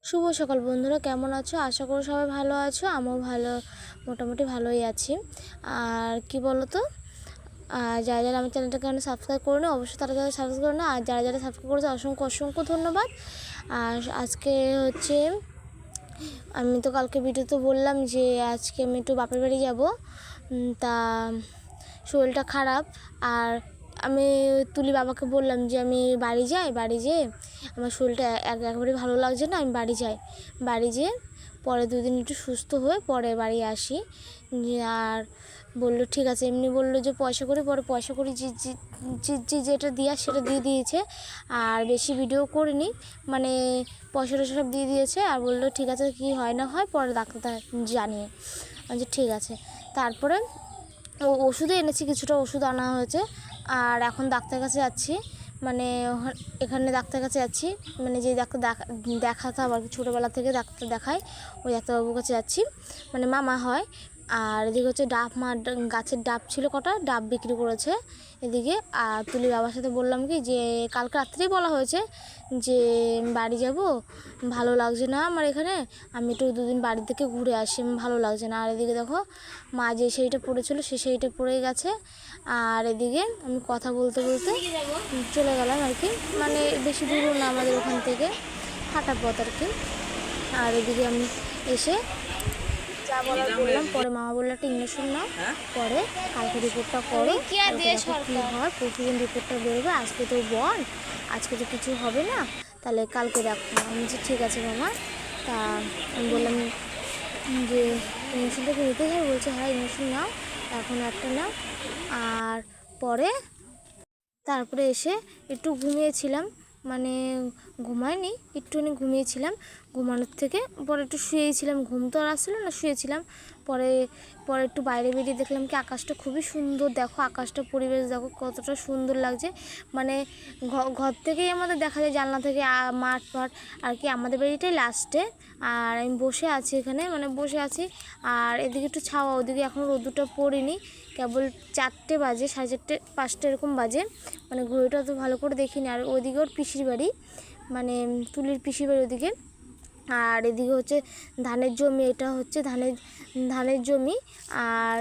শুভ সকাল বন্ধুরা, কেমন আছো? আশা করি সবাই ভালো আছো। আমিও ভালো, মোটামুটি ভালোই আছি। আর কি বলো তো, যারা যারা আমার চ্যানেলটাকে সাবস্ক্রাইব করে নো, অবশ্যই তারা যারা সাবস্ক্রাইব করে না, আর যারা যারা সাবস্ক্রাইব করেছে অসংখ্য অসংখ্য ধন্যবাদ। আর আজকে হচ্ছে, আমি তো কালকে ভিডিওতে বললাম যে আজকে আমি একটু বাপের বাড়ি যাব। তা শরীরটা খারাপ, আর আমি তুলি বাবাকে বললাম যে আমি বাড়ি যাই, বাড়ি যেয়ে আমার শরীরটা একবারে ভালো লাগছে না, আমি বাড়ি যাই, বাড়ি যেয়ে পরে দুদিন একটু সুস্থ হয়ে পরে বাড়ি আসি। আর বললো ঠিক আছে, এমনি বললো যে পয়সা করে, পরে পয়সা করে যেটা দেওয়া সেটা দিয়ে দিয়েছে। আর বেশি ভিডিও করিনি, মানে পয়সা টয়সা সব দিয়ে দিয়েছে। আর বললো ঠিক আছে, কি হয় না হয় পরে ডাক্তার জানিয়ে। যে ঠিক আছে। তারপরে ওষুধে এনেছি, কিছুটা ওষুধ আনা হয়েছে। আর এখন ডাক্তার কাছে যাচ্ছি, মানে এখানে ডাক্তার কাছে যাচ্ছি, মানে যে ডাক্তার দেখাতাম আর কি, ছোটোবেলা থেকে ডাক্তার দেখায়, ওই ডাক্তারবাবুর কাছে যাচ্ছি, মানে মামা হয়। আর এদিকে হচ্ছে গাছের ডাব ছিল, কটা ডাব বিক্রি করেছে এদিকে। আর তুলি বাবার সাথে বললাম কি যে কালকে রাত্রেই বলা হয়েছে যে বাড়ি যাব, ভালো লাগছে না আমার এখানে, আমি একটু দুদিন বাড়ি থেকে ঘুরে আসি, ভালো লাগছে না। আর এদিকে দেখো, মা যে সেইটা পড়েছিল সে সেইটা পড়ে গেছে। আর এদিকে আমি কথা বলতে বলতে চলে গেলাম আর কি, মানে বেশি দূরও না আমাদের ওখান থেকে, হাঁটা পথ আর কি। আর এদিকে আমি এসে যা বলার বললাম, পরে মামা বললো একটা ইঞ্জেকশন নাও, পরে কালকে রিপোর্টটা করো, কী হয় প্রতিদিন রিপোর্টটা বেরোবে। আজকে তো বল, আজকে তো কিছু হবে না, তাহলে কালকে দেখো। আমি বলছি ঠিক আছে মামা। তা আমি বললাম যে ইঞ্জেকশনটাকে নিতে যাবে, বলছে হ্যাঁ ইঞ্জেকশন নাও, এখন একটা নাও। আর পরে তারপরে এসে একটু ঘুমিয়েছিলাম, মানে ঘুমায়নি, একটুখানি ঘুমিয়েছিলাম। ঘুমানোর থেকে পরে একটু শুয়েছিলাম, ঘুম তো আর আসছিলো না, শুয়েছিলাম। পরে পরে একটু বাইরে বেরিয়ে দেখলাম কি আকাশটা খুবই সুন্দর, দেখো আকাশটা পরিবেশ দেখো কতটা সুন্দর লাগছে। মানে ঘর থেকেই আমাদের দেখা যায়, জানলা থেকে মাঠ ফাট আর কি, আমাদের বাড়িটাই লাস্টে। আর আমি বসে আছি এখানে, মানে বসে আছি। আর এদিকে একটু ছাওয়া, ওদিকে এখন রোদুরটা পড়েনি, কেবল 4টে বাজে, 4:30 5টা এরকম বাজে, মানে ঘড়িটা তো ভালো করে দেখিনি। আর ওদিকে ওর পিসির বাড়ি, মানে তুলির পিসির বাড়ি ওদিকে। আর এদিকে হচ্ছে ধানের জমি, এটা হচ্ছে ধানের জমি। আর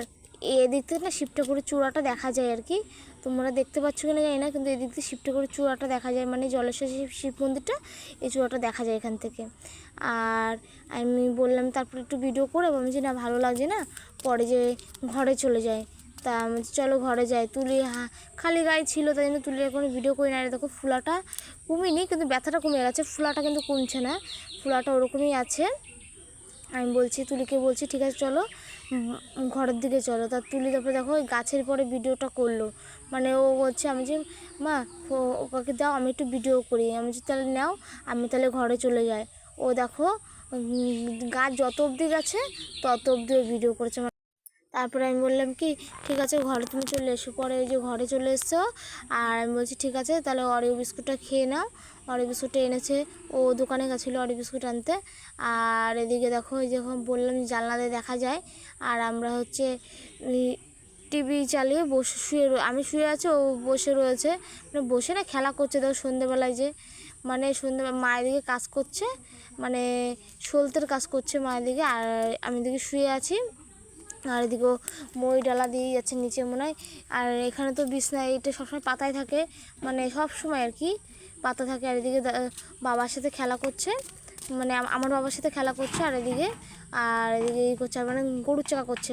এদিক থেকে না শিবটা করে চূড়াটা দেখা যায় আর কি, তোমরা দেখতে পাচ্ছ কিনা জানি না, কিন্তু এদিক থেকে শিবটা করে চূড়াটা দেখা যায়, মানে জলেশ্বর শিব মন্দিরটা, এই চূড়াটা দেখা যায় এখান থেকে। আর আমি বললাম তারপরে একটু ভিডিও করে, বলছি না ভালো লাগছে না, পরে যে ঘরে চলে যায়। তা আমি চলো ঘরে যাই। তুলি খালি গায়ে ছিল, তাই জন্য তুলির কোনো ভিডিও করি না। দেখো ফুলাটা কমিনি, কিন্তু ব্যথাটা কমে গেছে, ফুলাটা কিন্তু কমছে না, ফুলাটা ওরকমই আছে। আমি বলছি তুলিকে, বলছি ঠিক আছে চলো ঘরের দিকে চলো। তা তুলি তারপরে দেখো ওই গাছের পরে ভিডিওটা করলো, মানে ও হচ্ছে, আমি যে মা ওকে দাও আমি একটু ভিডিও করি, আমি যে তাহলে নাও, আমি তাহলে ঘরে চলে যাই। ও দেখো গাছ যত অবধি গেছে তত অবধি ও ভিডিও করেছে। তারপরে আমি বললাম কি ঠিক আছে ঘরে তুমি চলে এসো, পরে এই যে ঘরে চলে এসছো। আর আমি বলছি ঠিক আছে তাহলে অরিও বিস্কুটটা খেয়ে নাও। অরিও বিস্কুটটা এনেছে, ও দোকানে গেছিলো অরিও বিস্কুট আনতে। আর এদিকে দেখো, এই যখন বললাম জানলা দিয়ে দেখা যায়। আর আমরা হচ্ছে টিভি চালিয়ে বসে আমি শুয়ে আছি, ও বসে রয়েছে, মানে বসে না খেলা করছে। দেখো সন্ধ্যেবেলায় যে, মানে সন্ধ্যেবেলা মায়ের দিকে কাজ করছে, মানে সলতের কাজ করছে মায়ের দিকে, আর আমি দিকে শুয়ে আছি। আর এদিকেও মই ডালা দিয়ে যাচ্ছে নিচে মনে হয়। আর এখানে তো বিছনা এটা সবসময় পাতায় থাকে, মানে সব সময় আর কি পাতা থাকে। আর এদিকে বাবার সাথে খেলা করছে, মানে আমার বাবার সাথে খেলা করছে। আর এদিকে এই করছে, মানে গরুর চাকা করছে।